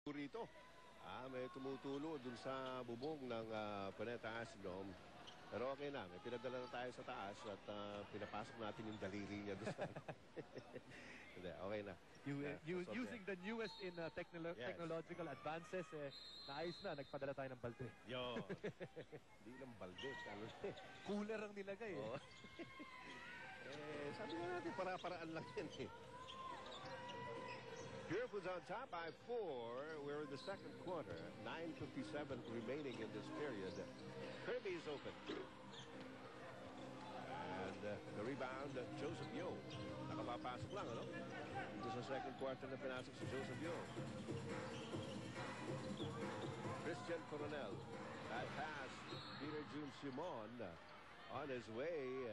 Rito. May tumutulo dun sa bubong ng Planeta Astrodome. Pero okay na, may pinadala na tayo sa taas at pinapasok natin yung daliri niya doon. Hindi, okay na. Using the newest in technological advances, naayos na, nagpadala tayo ng balde. Yo, hindi lang balde. Cooler ang nilagay eh. Sabi nga natin, para-paraan lang yan eh. Purefoods on top by 4. We're in the second quarter. 9:57 remaining in this period. Kirby's open. And the rebound, Joseph Yo. Nakapapasok lang, ano? Ito sa second quarter na pinasok si Joseph Yo. Christian Coronel. That pass, Peter June Simon on his way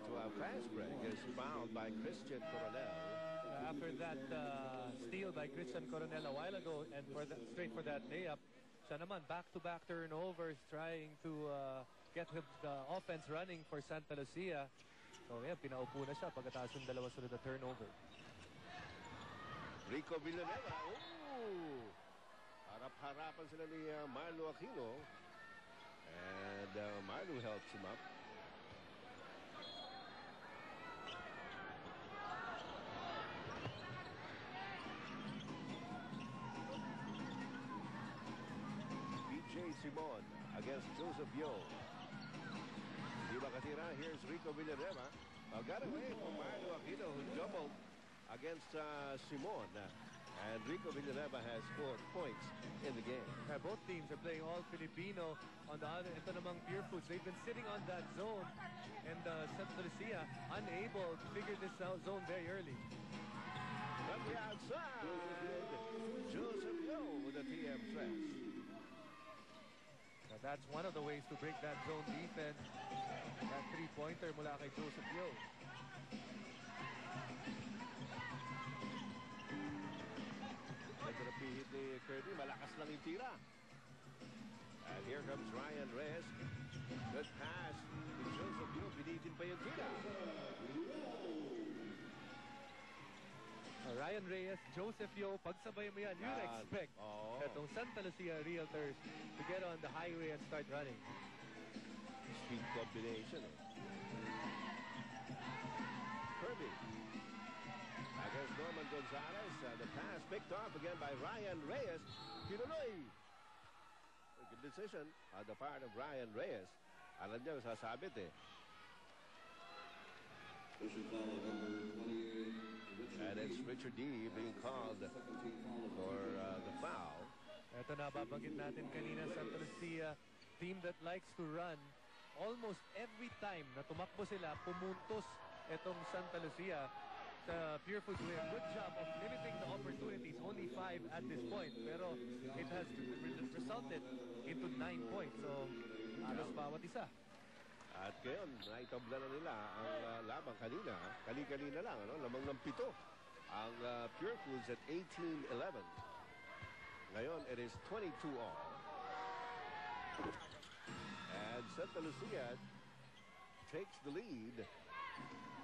to a fast break is fouled by Christian Coronel. After that steal by Christian Coronel a while ago and straight for that layup, siya naman back-to-back turnovers trying to get the offense running for Santa Lucia. So yeah, pinaupo na siya pagkatapos ng dalawa sunod na turnover. Rico Villanueva. Harap-harapan sila ni Marlo Aquino. And Marlo helps him up. J. Simon against Joseph Yo. Di makatira. Here's Rico Villanueva. Got away from Marlo Aquino who doubled against Simon. And Rico Villanueva has 4 points in the game. Both teams are playing all Filipino. On the other, ito namang Purefoods. They've been sitting on that zone. And Santa Lucia unable to figure this zone very early. From the outside, Joseph Yo with a TM press. Now that's one of the ways to break that zone defense. That three-pointer mula kay Joseph Yo. Nagpapihit ni Kirby. Malakas lang yung tira. And here comes Ryan Reyes. Good pass to Joseph Yo. Pinitin pa yung tira. Ryan Reyes, Joseph Yo, pagsabay mo yan, you'd expect itong Santa Lucia Realtors to get on the highway and start running. Speed combination. Kirby against Norman Gonzalez. The pass picked off again by Ryan Reyes. Kinuloy. Good decision on the part of Ryan Reyes. Alam niya, sasabit eh. And it's Richard D. being called for the foul. Ito na, babanggit natin kanina, Santa Lucia, team that likes to run. Almost every time na tumakbo sila, pumuntos itong Santa Lucia. The Purefoods do a good job of limiting the opportunities. Only 5 at this point. Pero it has resulted into 9 points. So, alos bawat isa. At ngayon, naitabla na nila ang labang kanina. Kali-kanina lang, ano? Lamang ng 7. Ang Purefoods at 18-11. Ngayon, it is 22 all. And Santa Lucia takes the lead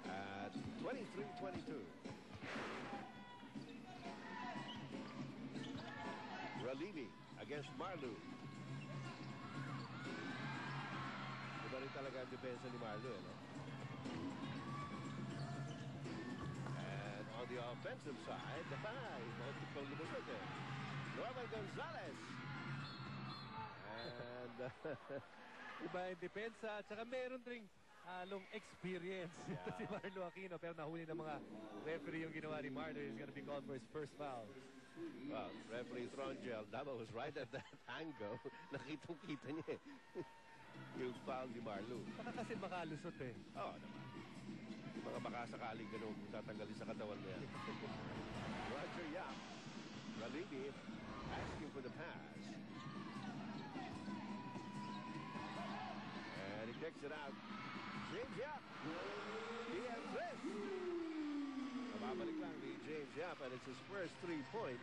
at 23-22. Ralibi against Marlo. Iba rin talaga ang depensa ni Marlo, no? And on the offensive side, the 5. Multiple lumusot eh. Norman Gonzalez. And iba yung depensa at saka meron ring halong experience si Marlo Aquino, pero nahuli ng mga referee yung ginawa ni Marlo. He's gonna be called for his first foul. Well, referee Trongel Dama was right at that angle. Nakitong-kita niya eh. Yung foul ni Marlo. Baka kasi makalusot eh. Oo naman. Yung mga baka sakaling ganun tatanggalin sa katawan niya. Roger Yap. Ralibi asking for the pass. And he kicks it out. James Yap. He has this. Mababalik lang ni James Yap and it's his first 3 points.